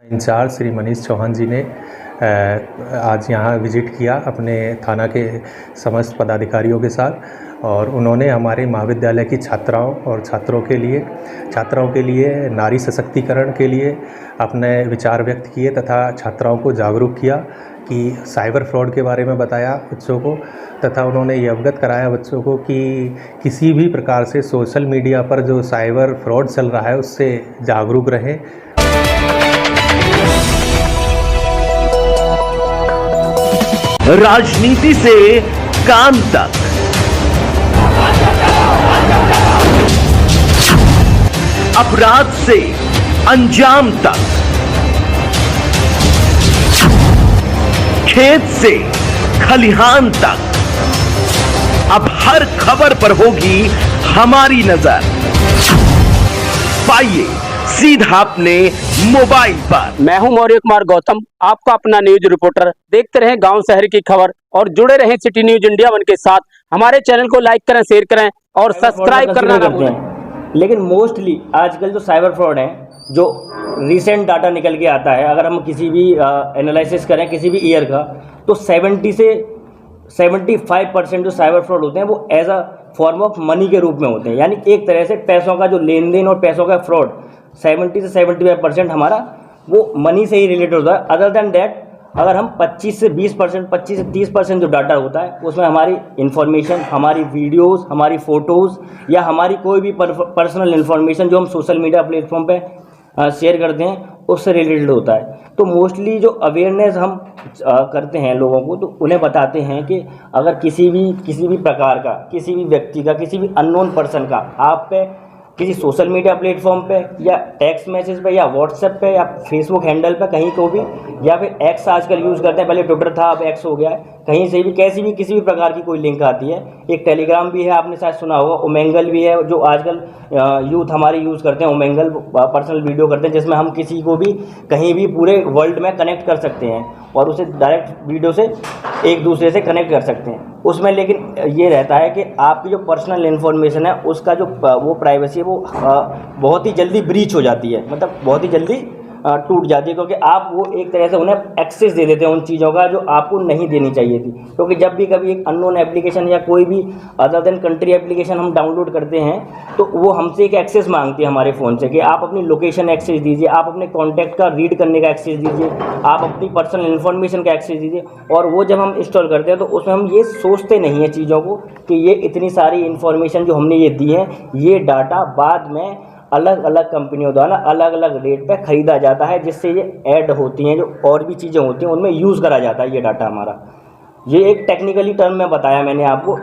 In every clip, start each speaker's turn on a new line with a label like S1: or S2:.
S1: In charge Shri Manish Chauhan जी ने आज यहाँ विज़िट किया अपने थाना के समस्त पदाधिकारियों के साथ और उन्होंने हमारे महाविद्यालय की छात्राओं और छात्रों के लिए नारी सशक्तिकरण के लिए अपने विचार व्यक्त किए तथा छात्राओं को जागरूक किया कि साइबर फ्रॉड के बारे में बताया बच्चों को तथा उन्होंने ये अवगत कराया बच्चों को कि किसी भी प्रकार से सोशल मीडिया पर जो साइबर फ्रॉड चल रहा है उससे जागरूक रहें।
S2: राजनीति से काम तक, अपराध से अंजाम तक, खेत से खलिहान तक, अब हर खबर पर होगी हमारी नजर। पाइए सीधा अपने मोबाइल पर।
S3: मैं हूं मौर्य कुमार गौतम, आपका अपना न्यूज रिपोर्टर। देखते रहें गांव शहर की खबर और जुड़े रहें सिटी न्यूज इंडिया 1 के साथ। हमारे चैनल को लाइक करें, शेयर करें और सब्सक्राइब करना ना भूलें।
S4: लेकिन मोस्टली आजकल जो साइबर फ्रॉड है, जो रिसेंट डाटा निकल के आता है, अगर हम किसी भी एनालिसिस करें किसी भी ईयर का, तो 70 से 75% जो साइबर फ्रॉड होते हैं वो as a form of money के रूप में होते हैं। यानी एक तरह से पैसों का जो लेन देन और पैसों का फ्रॉड 70 से 75% हमारा वो मनी से ही रिलेटेड होता है। अदर देन दैट अगर हम 25 से 20%, 25 से 30% जो डाटा होता है उसमें हमारी इन्फॉर्मेशन, हमारी वीडियोस, हमारी फ़ोटोज़ या हमारी कोई भी पर्सनल इन्फॉर्मेशन जो हम सोशल मीडिया प्लेटफॉर्म पे शेयर करते हैं उससे रिलेटेड होता है। तो मोस्टली जो अवेयरनेस हम करते हैं लोगों को, तो उन्हें बताते हैं कि अगर किसी भी प्रकार का, किसी भी व्यक्ति का, किसी भी अननोन पर्सन का आप पे किसी सोशल मीडिया प्लेटफॉर्म पे या टेक्स्ट मैसेज पे या व्हाट्सएप पे या फेसबुक हैंडल पे कहीं को भी, या फिर एक्स आजकल यूज़ करते हैं, पहले ट्विटर था अब एक्स हो गया है, कहीं से भी कैसी भी किसी भी प्रकार की कोई लिंक आती है। एक टेलीग्राम भी है, आपने शायद सुना होगा, ओमेंगल भी है जो आजकल यूथ हमारी यूज़ करते हैं। ओमेंगल पर्सनल वीडियो करते हैं जिसमें हम किसी को भी कहीं भी पूरे वर्ल्ड में कनेक्ट कर सकते हैं और उसे डायरेक्ट वीडियो से एक दूसरे से कनेक्ट कर सकते हैं। उसमें लेकिन ये रहता है कि आपकी जो पर्सनल इन्फॉर्मेशन है उसका जो वो प्राइवेसी है वो बहुत ही जल्दी ब्रीच हो जाती है, मतलब बहुत ही जल्दी टूट जाती है, क्योंकि आप वो एक तरह से उन्हें एक्सेस दे देते हैं उन चीज़ों का जो आपको नहीं देनी चाहिए थी। क्योंकि जब भी कभी एक अननोन एप्लीकेशन या कोई भी अदर देन कंट्री एप्लीकेशन हम डाउनलोड करते हैं तो वो हमसे एक एक्सेस मांगती है हमारे फ़ोन से कि आप अपनी लोकेशन एक्सेस दीजिए, आप अपने कॉन्टैक्ट का रीड करने का एक्सेस दीजिए, आप अपनी पर्सनल इन्फॉर्मेशन का एक्सेस दीजिए। और वो जब हम इंस्टॉल करते हैं तो उसमें हम ये सोचते नहीं हैं चीज़ों को कि ये इतनी सारी इन्फॉर्मेशन जो हमने ये दी है, ये डाटा बाद में अलग अलग कंपनियों द्वारा अलग अलग रेट पे ख़रीदा जाता है, जिससे ये ऐड होती हैं, जो और भी चीज़ें होती हैं उनमें यूज़ करा जाता है ये डाटा हमारा। ये एक टेक्निकली टर्म में बताया मैंने आपको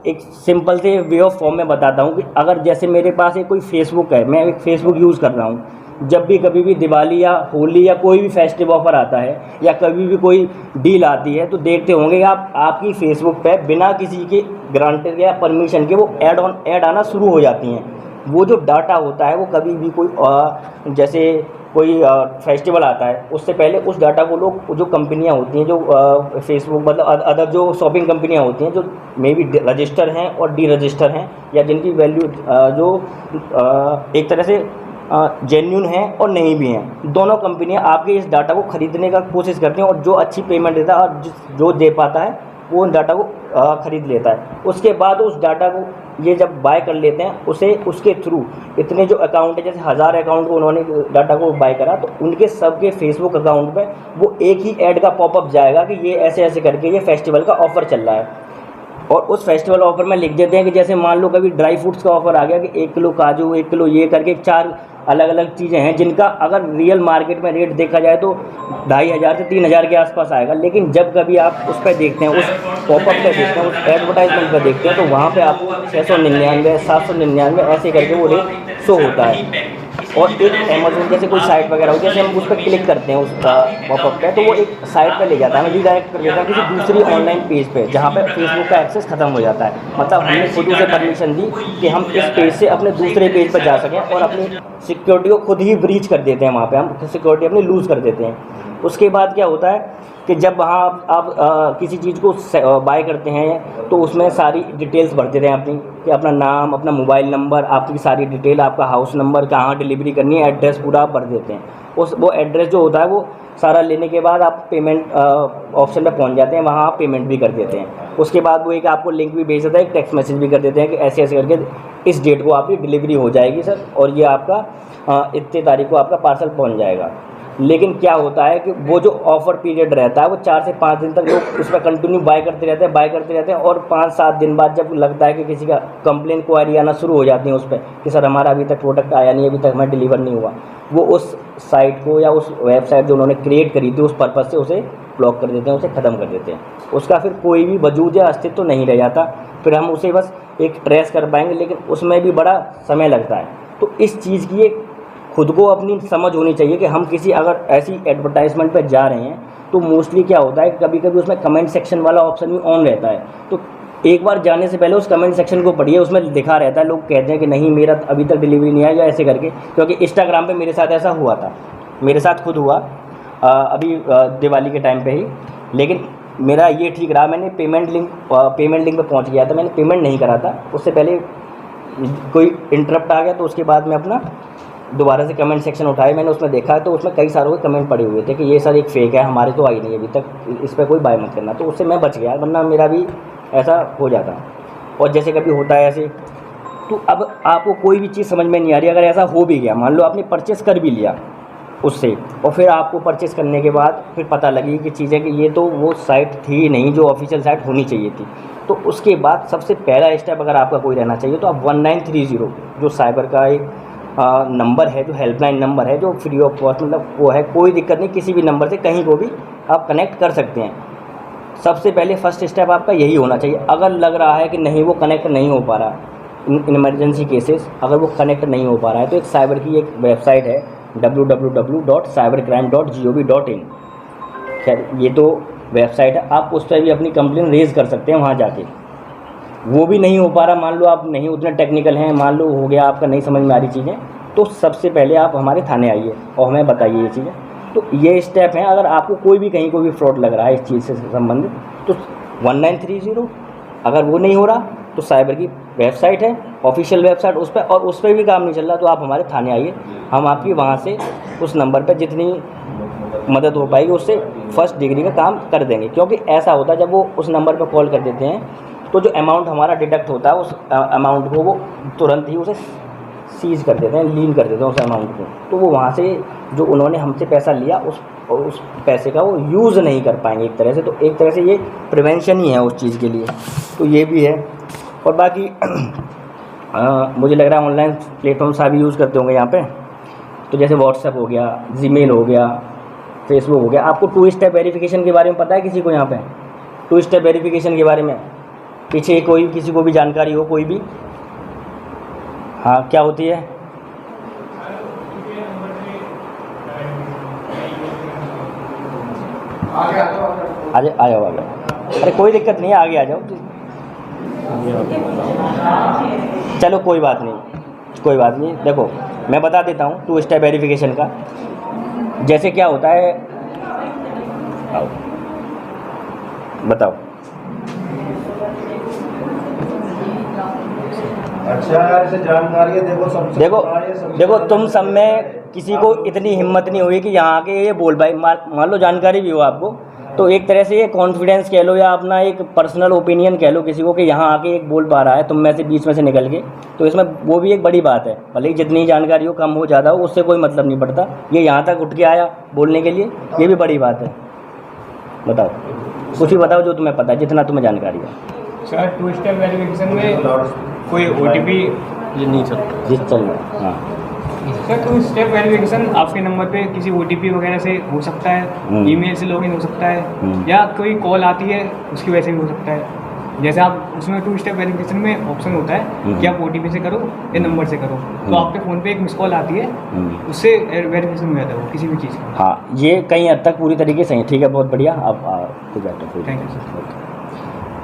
S4: एक सिंपल से वे ऑफ फॉर्म में बताता हूँ कि अगर जैसे मेरे पास एक कोई फेसबुक है, मैं एक फेसबुक यूज़ कर रहा हूँ, जब भी कभी भी दिवाली या होली या कोई भी फेस्टिव ऑफर आता है या कभी भी कोई डील आती है तो देखते होंगे आप आपकी फेसबुक पे बिना किसी के ग्रांटेड या परमिशन के वो ऐड आना शुरू हो जाती हैं। वो जो डाटा होता है वो कभी भी कोई जैसे कोई फेस्टिवल आता है उससे पहले उस डाटा को लोग, जो कंपनियां होती हैं, जो फेसबुक मतलब अदर जो शॉपिंग कंपनियां होती हैं जो मे बी रजिस्टर हैं और डी रजिस्टर हैं या जिनकी वैल्यू जो एक तरह से जेन्युइन है और नहीं भी हैं, दोनों कंपनियां आपके इस डाटा को खरीदने का कोशिश करती हैं और जो अच्छी पेमेंट देता है और जो दे पाता है वो उन डाटा को खरीद लेता है। उसके बाद उस डाटा को ये जब बाय कर लेते हैं उसके थ्रू इतने जो अकाउंट है, जैसे 1000 अकाउंट को उन्होंने डाटा को बाय करा तो उनके सबके फेसबुक अकाउंट पे वो एक ही ऐड का पॉपअप जाएगा कि ये ऐसे ऐसे करके ये फेस्टिवल का ऑफ़र चल रहा है। और उस फेस्टिवल ऑफ़र में लिख देते हैं कि जैसे मान लो कभी ड्राई फ्रूट्स का ऑफ़र आ गया कि 1 किलो काजू, 1 किलो ये करके 4 अलग अलग चीज़ें हैं जिनका अगर रियल मार्केट में रेट देखा जाए तो 2500 से 3000 के आसपास आएगा। लेकिन जब कभी आप उस पर देखते हैं, उस पॉपअप पे देखते हैं, उस एडवर्टाइजमेंट पर देखते हैं तो वहाँ पे आपको 699, 799 ऐसे करके वो रेट शो होता है। और एक अमेज़न जैसे कोई साइट वगैरह हो, जैसे हम उस पर क्लिक करते हैं उस पॉपअप पे तो वो एक साइट पे ले जाता है, हमें रीडायरेक्ट कर देता है किसी दूसरी ऑनलाइन पेज पे जहाँ पे फेसबुक का एक्सेस खत्म हो जाता है। मतलब हमने खुद उसे परमिशन दी कि हम इस पेज से अपने दूसरे पेज पर जा सकें और अपनी सिक्योरिटी को खुद ही ब्रीच कर देते हैं, वहाँ पर हम सिक्योरिटी अपनी लूज़ कर देते हैं। उसके बाद क्या होता है कि जब वहाँ आप किसी चीज़ को बाय करते हैं तो उसमें सारी डिटेल्स भर देते हैं अपनी, कि अपना नाम, अपना मोबाइल नंबर, आपकी सारी डिटेल, आपका हाउस नंबर, कहाँ डिलीवरी करनी है, एड्रेस पूरा आप भर देते हैं। वो एड्रेस जो होता है वो सारा लेने के बाद आप पेमेंट ऑप्शन पे पहुंच जाते हैं, वहाँ आप पेमेंट भी कर देते हैं। उसके बाद वो एक आपको लिंक भी भेज देता है, एक टेक्स्ट मैसेज भी कर देते हैं कि ऐसे ऐसे करके इस डेट को आपकी डिलीवरी हो जाएगी सर, और ये आपका इतने तारीख को आपका पार्सल पहुँच जाएगा। लेकिन क्या होता है कि वो जो ऑफ़र पीरियड रहता है वो 4 से 5 दिन तक लोग उस पर कंटिन्यू बाय करते रहते हैं और 5-7 दिन बाद जब लगता है कि किसी का कंप्लेन क्वारी आना शुरू हो जाती है उस पर कि सर हमारा अभी तक प्रोडक्ट आया नहीं, अभी तक हमें डिलीवर नहीं हुआ, वो उस साइट को या उस वेबसाइट जो उन्होंने क्रिएट करी थी उस पर्पज़ से उसे ब्लॉक कर देते हैं, उसे ख़त्म कर देते हैं। उसका फिर कोई भी वजूद या अस्तित्व तो नहीं रह जाता, फिर हम उसे बस एक ट्रेस कर पाएंगे, लेकिन उसमें भी बड़ा समय लगता है। तो इस चीज़ की एक खुद को अपनी समझ होनी चाहिए कि हम किसी अगर ऐसी एडवर्टाइजमेंट पर जा रहे हैं तो मोस्टली क्या होता है, कभी कभी उसमें कमेंट सेक्शन वाला ऑप्शन भी ऑन रहता है, तो एक बार जाने से पहले उस कमेंट सेक्शन को पढ़िए, उसमें लिखा रहता है, लोग कहते हैं कि नहीं मेरा अभी तक डिलीवरी नहीं आया या ऐसे करके। क्योंकि इंस्टाग्राम पे मेरे साथ ऐसा हुआ था, मेरे साथ खुद हुआ अभी दिवाली के टाइम पे ही, लेकिन मेरा ये ठीक रहा, मैंने पेमेंट लिंक पे पहुंच गया था, मैंने पेमेंट नहीं करा था, उससे पहले कोई इंटरप्ट आ गया तो उसके बाद मैं अपना दोबारा से कमेंट सेक्शन उठाया, मैंने उसमें देखा तो उसमें कई सारों के कमेंट पड़े हुए थे कि ये सर एक फ़ेक है, हमारे तो आई नहीं अभी तक, इस पर कोई बाय मत करना। तो उससे मैं बच गया, वरना मेरा भी ऐसा हो जाता। और जैसे कभी होता है ऐसे, तो अब आपको कोई भी चीज़ समझ में नहीं आ रही, अगर ऐसा हो भी गया, मान लो आपने परचेस कर भी लिया उससे, और फिर आपको परचेस करने के बाद फिर पता लगी कि चीज़ें कि ये तो वो साइट थी नहीं जो ऑफिशियल साइट होनी चाहिए थी, तो उसके बाद सबसे पहला स्टेप अगर आपका कोई रहना चाहिए तो आप 1930 जो साइबर का एक नंबर है, जो हेल्पलाइन नंबर है, जो फ्री ऑफ कॉस्ट, मतलब वो है, कोई दिक्कत नहीं, किसी भी नंबर से कहीं को भी आप कनेक्ट कर सकते हैं। सबसे पहले फर्स्ट स्टेप आपका यही होना चाहिए। अगर लग रहा है कि नहीं वो कनेक्ट नहीं हो पा रहा, इन इमरजेंसी केसेस अगर वो कनेक्ट नहीं हो पा रहा है, तो एक साइबर की एक वेबसाइट है www.cybercrime.gov.in। खैर ये तो वेबसाइट है, आप उस पर भी अपनी कंप्लेन रेज़ कर सकते हैं वहाँ जाके। वो भी नहीं हो पा रहा, मान लो आप नहीं उतने टेक्निकल हैं, मान लो हो गया आपका नहीं समझ में आ रही चीज़ें, तो सबसे पहले आप हमारे थाने आइए और हमें बताइए ये चीज़ें। तो ये स्टेप हैं, अगर आपको कोई भी कहीं कोई भी फ्रॉड लग रहा है इस चीज़ से संबंधित, तो 1930, अगर वो नहीं हो रहा तो साइबर की वेबसाइट है, ऑफिशियल वेबसाइट, उस पर, और उस पर भी काम नहीं चल रहा तो आप हमारे थाने आइए, हम आपकी वहाँ से उस नंबर पर जितनी मदद हो पाएगी उससे फर्स्ट डिग्री का काम कर देंगे। क्योंकि ऐसा होता है जब वो उस नंबर पर कॉल कर देते हैं तो जो अमाउंट हमारा डिडक्ट होता है उस अमाउंट को वो तुरंत ही उसे सीज कर देते हैं, लीन कर देते हैं उस अमाउंट को, तो वो वहाँ से जो उन्होंने हमसे पैसा लिया उस पैसे का वो यूज़ नहीं कर पाएंगे एक तरह से। तो एक तरह से ये प्रिवेंशन ही है उस चीज़ के लिए, तो ये भी है। और बाकी मुझे लग रहा है ऑनलाइन प्लेटफॉर्म सारे यूज़ करते होंगे यहाँ पे, तो जैसे व्हाट्सएप हो गया, जीमेल हो गया, फेसबुक हो गया। आपको 2 स्टेप वेरिफिकेशन के बारे में पता है किसी को यहाँ पे? 2 स्टेप वेरिफिकेशन के बारे में पीछे कोई किसी को भी जानकारी हो, कोई भी? हाँ, क्या होती है? आगे आ जाओ, अरे कोई दिक्कत नहीं है, आगे आ जाओ। चलो कोई बात नहीं, देखो मैं बता देता हूँ 2 स्टेप वेरिफिकेशन का। जैसे क्या होता है, बताओ।
S5: अच्छा यार, इसे जानकारी है,
S4: देखो तुम सब में किसी को इतनी हिम्मत नहीं हुई कि यहाँ आके ये बोल भाई, मान लो जानकारी भी हो आपको, तो एक तरह से ये कॉन्फिडेंस कह लो या अपना एक पर्सनल ओपिनियन कह लो किसी को कि यहाँ आके एक बोल पा रहा है तुम में से, बीच में से निकल के, तो इसमें वो भी एक बड़ी बात है। भले ही जितनी जानकारी हो, कम हो ज़्यादा हो, उससे कोई मतलब नहीं पड़ता। ये यहाँ तक उठ के आया बोलने के लिए, ये भी बड़ी बात है। बताओ, कुछ भी बताओ जो तुम्हें पता है, जितना तुम्हें जानकारी है।
S6: सर 2 स्टेप वेरिफिकेशन में कोई OTP
S4: ये नहीं चलता, जिस चल रहा है। हाँ
S6: सर, 2 स्टेप वेरिफिकेशन आपके नंबर पे किसी OTP वगैरह से हो सकता है, ईमेल से लॉगिन हो सकता है, या कोई कॉल आती है उसकी वजह से भी हो सकता है। जैसे आप उसमें 2 स्टेप वेरिफिकेशन में ऑप्शन होता है कि आप OTP से करो या नंबर से करो, तो आपके फ़ोन पे एक मिस कॉल आती है, उससे वेरिफिकेशन हो जाता है वो किसी भी चीज़ का।
S4: हाँ, ये कहीं हद तक पूरी तरीके से ठीक है, बहुत बढ़िया। आप कुछ बैठो।
S6: Thank you sir.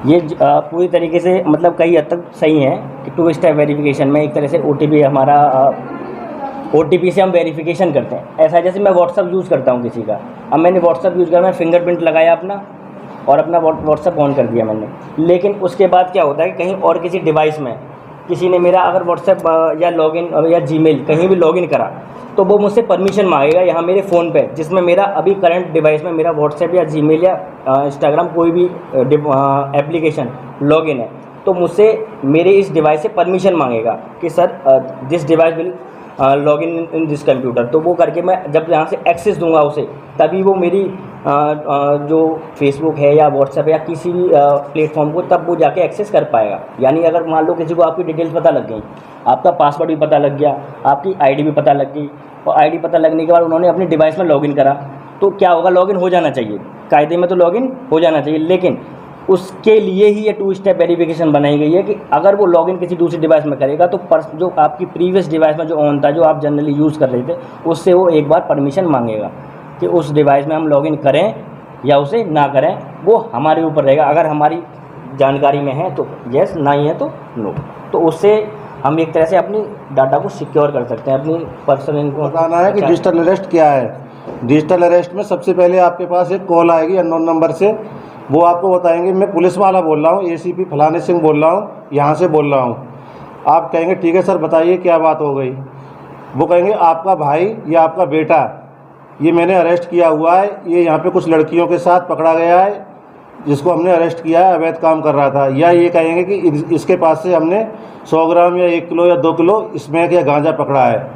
S4: ये पूरी तरीके से मतलब कई हद तक सही है कि 2 स्टेप वेरिफिकेशन में एक तरह से OTP हमारा OTP से हम वेरिफिकेशन करते हैं। ऐसा जैसे मैं व्हाट्सअप यूज़ करता हूँ किसी का, अब मैंने व्हाट्सअप यूज़ किया, मैं फिंगरप्रिंट लगाया अपना और अपना व्हाट्सअप ऑन कर दिया मैंने, लेकिन उसके बाद क्या होता है कि कहीं और किसी डिवाइस में किसी ने मेरा अगर व्हाट्सएप या लॉगिन या जीमेल कहीं भी लॉगिन करा, तो वो मुझसे परमिशन मांगेगा यहाँ मेरे फ़ोन पे, जिसमें मेरा अभी करंट डिवाइस में मेरा व्हाट्सएप या जीमेल या इंस्टाग्राम कोई भी एप्लीकेशन लॉगिन है, तो मुझसे मेरे इस डिवाइस से परमिशन मांगेगा कि sir this device will login in this computer. तो वो करके मैं जब यहाँ से एक्सेस दूंगा उसे, तभी वो मेरी जो फेसबुक है या व्हाट्सएप या किसी भी प्लेटफॉर्म को, तब वो जाके एक्सेस कर पाएगा। यानी अगर मान लो किसी को आपकी डिटेल्स पता लग गई, आपका पासवर्ड भी पता लग गया, आपकी आईडी भी पता लग गई, और आईडी पता लगने के बाद उन्होंने अपनी डिवाइस में लॉगिन करा, तो क्या होगा, लॉगिन हो जाना चाहिए, कायदे में तो लॉगिन हो जाना चाहिए। लेकिन उसके लिए ही ये 2 स्टेप वेरिफिकेशन बनाई गई है कि अगर वो लॉगिन किसी दूसरी डिवाइस में करेगा तो जो आपकी प्रीवियस डिवाइस में जो ऑन था, जो आप जनरली यूज़ कर रहे थे, उससे वो एक बार परमिशन मांगेगा कि उस डिवाइस में हम लॉगिन करें या उसे ना करें, वो हमारे ऊपर रहेगा। अगर हमारी जानकारी में है तो येस, नहीं है तो नो। तो उससे हम एक तरह से अपनी डाटा को सिक्योर कर सकते हैं, अपनी पर्सनल इनको
S5: बताना है कि डिजिटल अरेस्ट क्या है। डिजिटल अरेस्ट में सबसे पहले आपके पास एक कॉल आएगी अननोन नंबर से, वो आपको बताएंगे मैं पुलिस वाला बोल रहा हूँ, एसीपी फलाने सिंह बोल रहा हूँ, यहाँ से बोल रहा हूँ। आप कहेंगे ठीक है सर बताइए क्या बात हो गई। वो कहेंगे आपका भाई या आपका बेटा ये मैंने अरेस्ट किया हुआ है, ये यहाँ पे कुछ लड़कियों के साथ पकड़ा गया है, जिसको हमने अरेस्ट किया है, अवैध काम कर रहा था। या ये कहेंगे कि इसके पास से हमने 100 ग्राम या 1 किलो या 2 किलो स्मैक या गांजा पकड़ा है।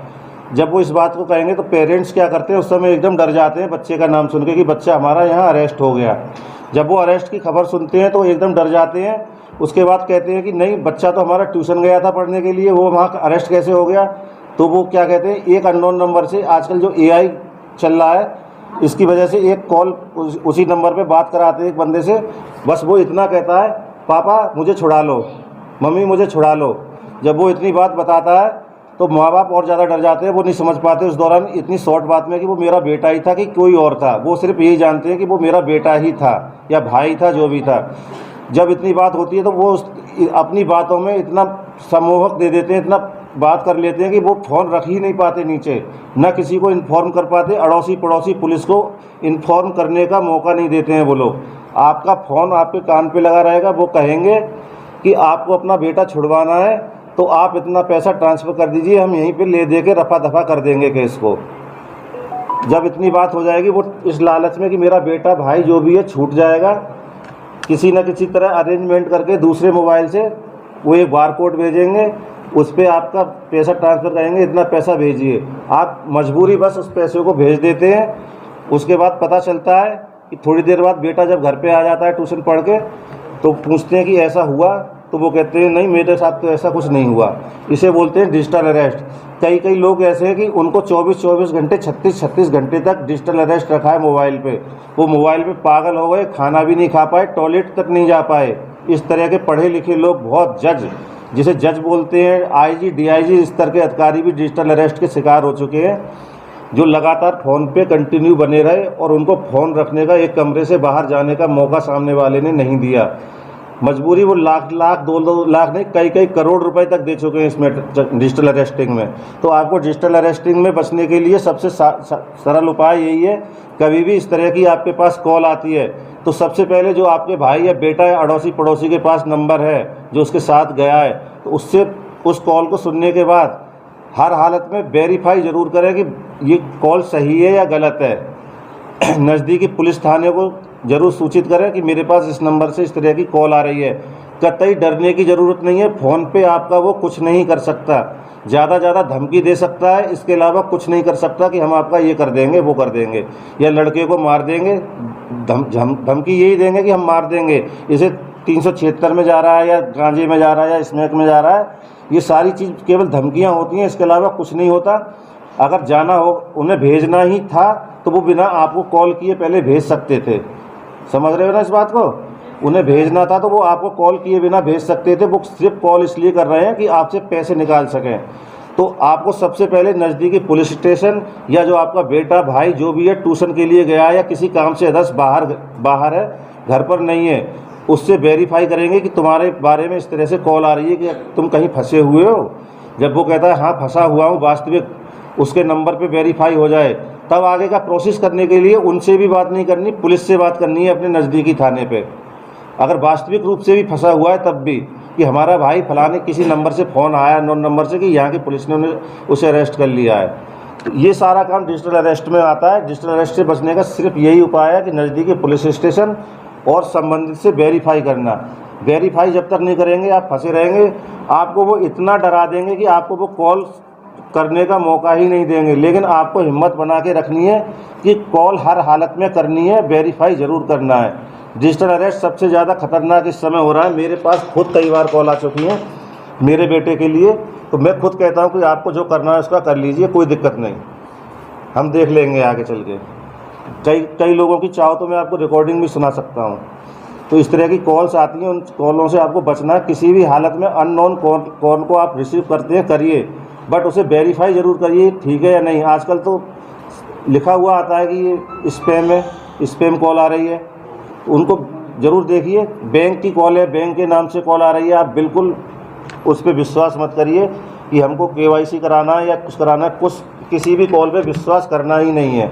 S5: जब वो इस बात को कहेंगे तो पेरेंट्स क्या करते हैं, उस समय एकदम डर जाते हैं बच्चे का नाम सुन के कि बच्चा हमारा यहाँ अरेस्ट हो गया। जब वो अरेस्ट की खबर सुनते हैं तो एकदम डर जाते हैं। उसके बाद कहते हैं कि नहीं, बच्चा तो हमारा ट्यूशन गया था पढ़ने के लिए, वो वहाँ अरेस्ट कैसे हो गया। तो वो क्या कहते हैं, एक अननोन नंबर से, आजकल जो AI चल रहा है, इसकी वजह से एक कॉल उसी नंबर पे बात कराते हैं एक बंदे से। बस वो इतना कहता है, पापा मुझे छुड़ा लो, मम्मी मुझे छुड़ा लो। जब वो इतनी बात बताता है तो माँ बाप और ज़्यादा डर जाते हैं। वो नहीं समझ पाते उस दौरान इतनी शॉर्ट बात में कि वो मेरा बेटा ही था कि कोई और था। वो सिर्फ यही जानते हैं कि वो मेरा बेटा ही था या भाई था, जो भी था। जब इतनी बात होती है तो वो अपनी बातों में इतना सम्मोहक दे देते हैं, इतना बात कर लेते हैं कि वो फ़ोन रख ही नहीं पाते नीचे, ना किसी को इन्फॉर्म कर पाते, अड़ोसी पड़ोसी पुलिस को इन्फॉर्म करने का मौका नहीं देते हैं वो लोग। आपका फ़ोन आपके कान पे लगा रहेगा, वो कहेंगे कि आपको अपना बेटा छुड़वाना है तो आप इतना पैसा ट्रांसफ़र कर दीजिए, हम यहीं पे ले दे के रफा दफा कर देंगे केस को। जब इतनी बात हो जाएगी, वो इस लालच में कि मेरा बेटा भाई जो भी है छूट जाएगा, किसी न किसी तरह अरेंजमेंट करके दूसरे मोबाइल से वो एक बारकोड भेजेंगे, उस पर आपका पैसा ट्रांसफ़र करेंगे, इतना पैसा भेजिए। आप मजबूरी बस उस पैसे को भेज देते हैं। उसके बाद पता चलता है कि थोड़ी देर बाद बेटा जब घर पे आ जाता है ट्यूशन पढ़ के, तो पूछते हैं कि ऐसा हुआ, तो वो कहते हैं नहीं मेरे साथ तो ऐसा कुछ नहीं हुआ। इसे बोलते हैं डिजिटल अरेस्ट। कई लोग ऐसे हैं कि उनको 24 घंटे 36 घंटे तक डिजिटल अरेस्ट रखा है मोबाइल पे। वो मोबाइल पे पागल हो गए, खाना भी नहीं खा पाए, टॉयलेट तक नहीं जा पाए। इस तरह के पढ़े लिखे लोग, बहुत जज, जिसे जज बोलते हैं, IG DIG, इस तरह के अधिकारी भी डिजिटल अरेस्ट के शिकार हो चुके हैं, जो लगातार फ़ोन पे कंटिन्यू बने रहे और उनको फ़ोन रखने का, एक कमरे से बाहर जाने का मौका सामने वाले ने नहीं दिया। मजबूरी वो लाख 2 लाख नहीं, कई करोड़ रुपए तक दे चुके हैं इसमें डिजिटल अरेस्टिंग में। तो आपको डिजिटल अरेस्टिंग में बचने के लिए सबसे सरल उपाय यही है, कभी भी इस तरह की आपके पास कॉल आती है तो सबसे पहले जो आपके भाई या बेटा या अड़ोसी पड़ोसी के पास नंबर है जो उसके साथ गया है, तो उससे उस कॉल को सुनने के बाद हर हालत में वेरीफाई ज़रूर करें कि ये कॉल सही है या गलत है। नज़दीकी पुलिस थाने को ज़रूर सूचित करें कि मेरे पास इस नंबर से इस तरह की कॉल आ रही है। कतई डरने की ज़रूरत नहीं है। फ़ोन पे आपका वो कुछ नहीं कर सकता, ज़्यादा धमकी दे सकता है, इसके अलावा कुछ नहीं कर सकता कि हम आपका ये कर देंगे वो कर देंगे या लड़के को मार देंगे। धमकी यही देंगे कि हम मार देंगे, इसे 376 में जा रहा है या गांजे में जा रहा है या स्मैक में जा रहा है। ये सारी चीज़ केवल धमकियाँ होती हैं, इसके अलावा कुछ नहीं होता। अगर जाना हो, उन्हें भेजना ही था तो वो बिना आपको कॉल किए पहले भेज सकते थे। समझ रहे हो ना इस बात को? उन्हें भेजना था तो वो आपको कॉल किए बिना भेज सकते थे। वो सिर्फ कॉल इसलिए कर रहे हैं कि आपसे पैसे निकाल सकें। तो आपको सबसे पहले नज़दीकी पुलिस स्टेशन या जो आपका बेटा भाई जो भी है ट्यूशन के लिए गया है या किसी काम से अदर्स बाहर है, घर पर नहीं है, उससे वेरीफाई करेंगे कि तुम्हारे बारे में इस तरह से कॉल आ रही है कि तुम कहीं फंसे हुए हो। जब वो कहता है हाँ फंसा हुआ हूँ, वास्तविक उसके नंबर पे वेरीफाई हो जाए, तब आगे का प्रोसेस करने के लिए उनसे भी बात नहीं करनी, पुलिस से बात करनी है अपने नज़दीकी थाने पे। अगर वास्तविक रूप से भी फंसा हुआ है तब भी कि हमारा भाई फलाने किसी नंबर से फ़ोन आया, नॉन नंबर से, कि यहाँ की पुलिस ने उसे अरेस्ट कर लिया है, ये सारा काम डिजिटल अरेस्ट में आता है। डिजिटल अरेस्ट से बचने का सिर्फ यही उपाय है कि नज़दीकी पुलिस स्टेशन और संबंधित से वेरीफाई करना। वेरीफाई जब तक नहीं करेंगे आप फंसे रहेंगे। आपको वो इतना डरा देंगे कि आपको वो कॉल करने का मौका ही नहीं देंगे। लेकिन आपको हिम्मत बना के रखनी है कि कॉल हर हालत में करनी है, वेरीफाई ज़रूर करना है। डिजिटल अरेस्ट सबसे ज़्यादा खतरनाक इस समय हो रहा है। मेरे पास खुद कई बार कॉल आ चुकी हैं मेरे बेटे के लिए, तो मैं खुद कहता हूं कि आपको जो करना है उसका कर लीजिए, कोई दिक्कत नहीं, हम देख लेंगे आगे चल के। कई लोगों की चाहो तो मैं आपको रिकॉर्डिंग भी सुना सकता हूं। तो इस तरह की कॉल्स आती हैं, उन कॉलों से आपको बचना है। किसी भी हालत में अननोन कॉल को आप रिसीव करते हैं करिए, बट उसे वेरीफाई ज़रूर करिए ठीक है या नहीं। आजकल तो लिखा हुआ आता है कि ये स्पैम है, स्पैम कॉल आ रही है, उनको ज़रूर देखिए। बैंक की कॉल है, बैंक के नाम से कॉल आ रही है, आप बिल्कुल उस पर विश्वास मत करिए कि हमको KYC कराना है या कुछ कराना है। कुछ किसी भी कॉल पे विश्वास करना ही नहीं है।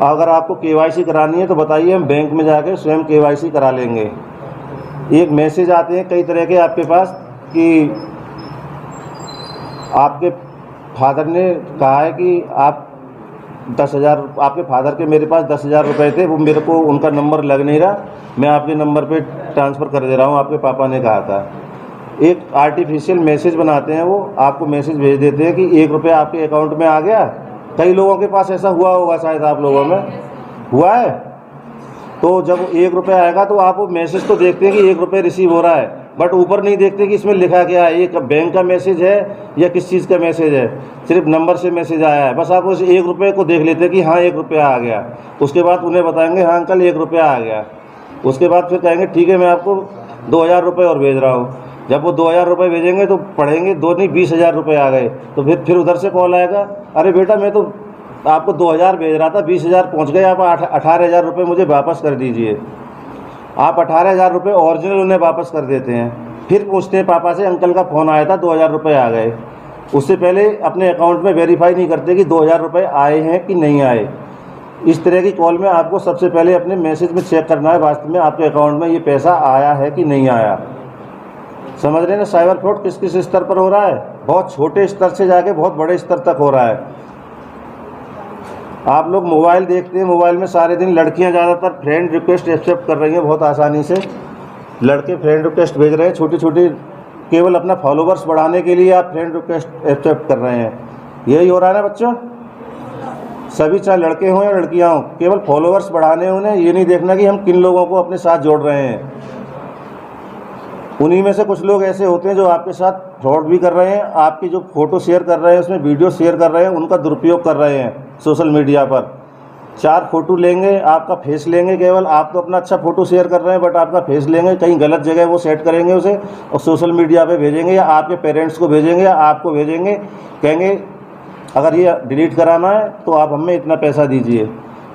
S5: अगर आपको KYC करानी है तो बताइए, हम बैंक में जाके स्वयं KYC करा लेंगे। एक मैसेज आते हैं कई तरह के आपके पास कि आपके फादर ने कहा है कि आप 10,000, आपके फादर के मेरे पास 10,000 रुपये थे, वो मेरे को उनका नंबर लग नहीं रहा, मैं आपके नंबर पे ट्रांसफ़र कर दे रहा हूँ, आपके पापा ने कहा था। एक आर्टिफिशियल मैसेज बनाते हैं, वो आपको मैसेज भेज देते हैं कि 1 रुपया आपके अकाउंट में आ गया। कई लोगों के पास ऐसा हुआ होगा, शायद आप लोगों में हुआ है। तो जब 1 रुपया आएगा तो आप वो मैसेज तो देखते हैं कि 1 रुपये रिसीव हो रहा है, बट ऊपर नहीं देखते कि इसमें लिखा क्या है, ये बैंक का मैसेज है या किस चीज़ का मैसेज है। सिर्फ नंबर से मैसेज आया है, बस आप उस 1 रुपये को देख लेते हैं कि हाँ 1 रुपया आ गया। उसके बाद उन्हें बताएंगे हाँ अंकल 1 रुपया आ गया। उसके बाद फिर कहेंगे ठीक है मैं आपको 2,000 रुपये और भेज रहा हूँ। जब वो 2,000 रुपये भेजेंगे तो पढ़ेंगे 2 नहीं 20,000 रुपये आ गए। तो फिर उधर से कॉल आएगा, अरे बेटा मैं तो आपको 2,000 भेज रहा था, 20,000 पहुँच गए, आप 18,000 रुपये मुझे वापस कर दीजिए। आप 18,000 रुपये ओरिजिनल उन्हें वापस कर देते हैं। फिर पूछते हैं पापा से अंकल का फ़ोन आया था 2,000 रुपये आ गए। उससे पहले अपने अकाउंट में वेरीफाई नहीं करते कि 2,000 रुपये आए हैं कि नहीं आए। इस तरह की कॉल में आपको सबसे पहले अपने मैसेज में चेक करना है वास्तव में आपके अकाउंट में ये पैसा आया है कि नहीं आया। समझ रहे हैं ना, साइबर फ्रॉड किस किस स्तर पर हो रहा है। बहुत छोटे स्तर से जाके बहुत बड़े स्तर तक हो रहा है। आप लोग मोबाइल देखते हैं, मोबाइल में सारे दिन लड़कियां ज़्यादातर फ्रेंड रिक्वेस्ट एक्सेप्ट कर रही हैं बहुत आसानी से। लड़के फ्रेंड रिक्वेस्ट भेज रहे हैं छोटी छोटी, केवल अपना फॉलोवर्स बढ़ाने के लिए आप फ्रेंड रिक्वेस्ट एक्सेप्ट कर रहे हैं। यही हो रहा है ना बच्चों, सभी चाहे लड़के हों या लड़कियां हों, केवल फॉलोवर्स बढ़ाने उन्हें, ये नहीं देखना कि हम किन लोगों को अपने साथ जोड़ रहे हैं। उन्हीं में से कुछ लोग ऐसे होते हैं जो आपके साथ फ्रॉड भी कर रहे हैं, आपकी जो फ़ोटो शेयर कर रहे हैं उसमें वीडियो शेयर कर रहे हैं, उनका दुरुपयोग कर रहे हैं सोशल मीडिया पर। 4 फ़ोटो लेंगे, आपका फेस लेंगे, केवल आप तो अपना अच्छा फ़ोटो शेयर कर रहे हैं बट आपका फेस लेंगे, कहीं गलत जगह वो सेट करेंगे उसे और सोशल मीडिया पे भेजेंगे या आपके पेरेंट्स को भेजेंगे या आपको भेजेंगे, कहेंगे अगर ये डिलीट कराना है तो आप हमें इतना पैसा दीजिए।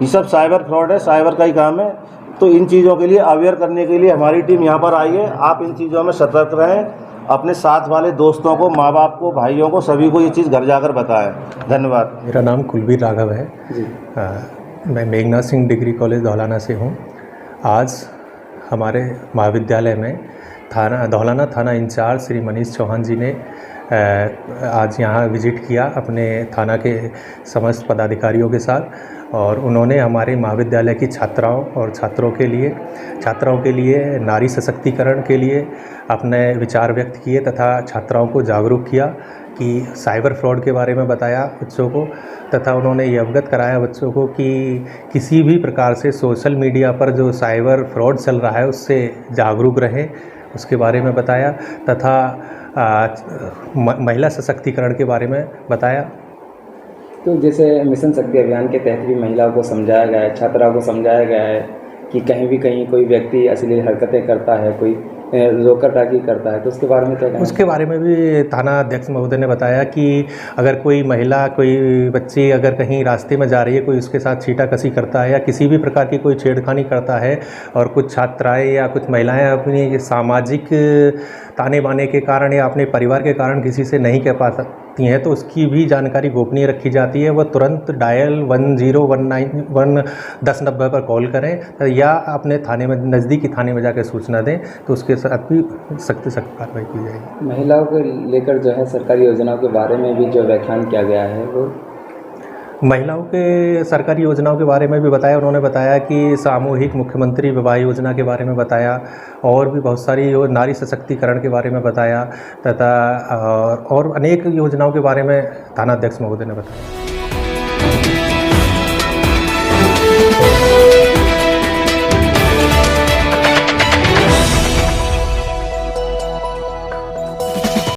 S5: ये सब साइबर फ्रॉड है, साइबर का ही काम है। तो इन चीज़ों के लिए अवेयर करने के लिए हमारी टीम यहाँ पर आई है। आप इन चीज़ों में सतर्क रहें, अपने साथ वाले दोस्तों को, माँ बाप को, भाइयों को, सभी को ये चीज़ घर जाकर बताएं। धन्यवाद।
S1: मेरा नाम कुलबीर राघव है जी। मैं मेघनाथ सिंह डिग्री कॉलेज धौलाना से हूँ। आज हमारे महाविद्यालय में धौलाना थाना इंचार्ज श्री मनीष चौहान जी ने आज यहाँ विज़िट किया अपने थाना के समस्त पदाधिकारियों के साथ, और उन्होंने हमारे महाविद्यालय की छात्राओं और छात्रों के लिए नारी सशक्तिकरण के लिए अपने विचार व्यक्त किए तथा छात्राओं को जागरूक किया कि साइबर फ्रॉड के बारे में बताया बच्चों को, तथा उन्होंने ये अवगत कराया बच्चों को कि किसी भी प्रकार से सोशल मीडिया पर जो साइबर फ्रॉड चल रहा है उससे जागरूक रहें, उसके बारे में बताया, तथा महिला सशक्तिकरण के बारे में बताया।
S7: तो जैसे मिशन शक्ति अभियान के तहत भी महिलाओं को समझाया गया है, छात्राओं को समझाया गया है कि कहीं कोई व्यक्ति अश्लील हरकतें करता है, कोई रोका टाकी करता है, तो उसके बारे में क्या कहना है? उसके बारे में
S1: भी थाना अध्यक्ष महोदय ने बताया कि अगर कोई महिला, कोई बच्ची अगर कहीं रास्ते में जा रही है, कोई उसके साथ छीटाकसी करता है या किसी भी प्रकार की कोई छेड़खानी करता है और कुछ छात्राएं या कुछ महिलाएं अपनी सामाजिक ताने बाने के कारण या अपने परिवार के कारण किसी से नहीं कह करती हैं तो उसकी भी जानकारी गोपनीय रखी जाती है। वह तुरंत डायल 1090 पर कॉल करें या अपने थाने में, नज़दीकी थाने में जाकर सूचना दें, तो उसके साथ भी सख्त से सख्त कार्रवाई की जाएगी।
S7: महिलाओं को लेकर जो है सरकारी योजनाओं के बारे में भी जो व्याख्यान किया गया है, वो
S1: महिलाओं के सरकारी योजनाओं के बारे में भी बताया। उन्होंने बताया कि सामूहिक मुख्यमंत्री विवाह योजना के बारे में बताया और भी बहुत सारी नारी सशक्तिकरण के बारे में बताया तथा और अनेक योजनाओं के बारे में थानाध्यक्ष महोदय ने बताया।